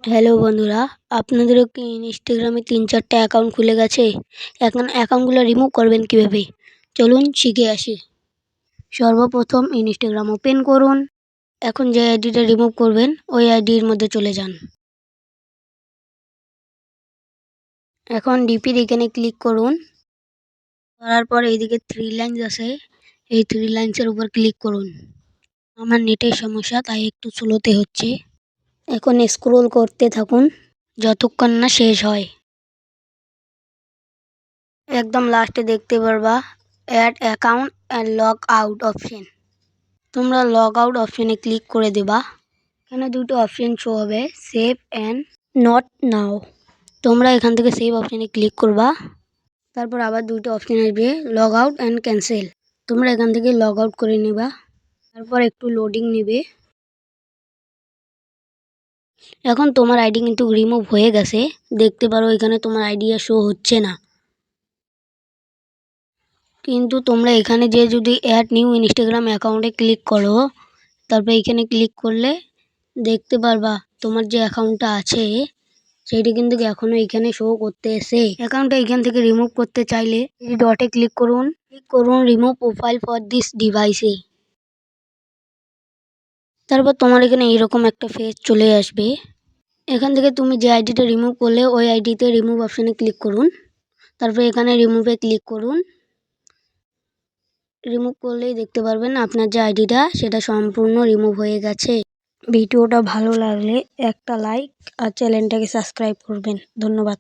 Hello বন্ধুরা, আপনাদেরও কি ইনস্টাগ্রামে ৩-৪টা অ্যাকাউন্ট খুলে গেছে? এখন অ্যাকাউন্টগুলো রিমুভ করবেন কীভাবে? চলুন শিখে আসি। সর্বপ্রথম ইনস্টাগ্রাম ওপেন করুন। এখন যে আইডিটা রিমুভ করবেন ওই আইডির মধ্যে চলে যান। এখন ডিপির এখানে ক্লিক করুন। করার পর এইদিকে 3 লাইনস আছে, এই 3 লাইনসের উপর ক্লিক করুন। আমার নেটের সমস্যা তাই একটু স্লোতে হচ্ছে। এখন স্ক্রোল করতে থাকুন যতক্ষণ না শেষ হয়। একদম লাস্টে দেখতে পারবা add account and log out option. তোমরা লগ আউট অপশনে ক্লিক করে দেবা। এখানে দুটো অপশন শো হবে, সেভ অ্যান্ড নট নাও। তোমরা এখান থেকে সেভ অপশনে ক্লিক করবা। তারপর আবার দুটো অপশন আসবে, লগ আউট অ্যান্ড ক্যান্সেল। তোমরা এখান থেকে লগ আউট করে নেবা। তারপর একটু লোডিং নেবে। এখন তোমার আইডি কিন্তু রিমুভ হয়ে গেছে। দেখতে পারো এখানে তোমার আইডি আর শো হচ্ছে না। কিন্তু তোমরা এখানে যে যদি অ্যাড নিউ ইনস্টাগ্রাম অ্যাকাউন্টে ক্লিক করো, তারপর এখানে ক্লিক করলে দেখতে পারবা তোমার যে অ্যাকাউন্টটা আছে সেইটা কিন্তু এখনো এখানে শো করতেছে। অ্যাকাউন্টটা এখান থেকে রিমুভ করতে চাইলে এই ডটে ক্লিক করুন, রিমুভ প্রোফাইল ফর দিস ডিভাইসে। তারপর তোমার এখানে এরকম একটা পেজ চলে আসবে। এখান থেকে তুমি যে আইডিটা রিমুভ করলে ওই আইডিতে রিমুভ অপশনে ক্লিক করুন। তারপর এখানে রিমুভে ক্লিক করুন। রিমুভ করলেই দেখতে পারবেন আপনার যে আইডিটা সেটা সম্পূর্ণ রিমুভ হয়ে গেছে। ভিডিওটা ভালো লাগলে একটা লাইক আর চ্যানেলটাকে সাবস্ক্রাইব করবেন। ধন্যবাদ।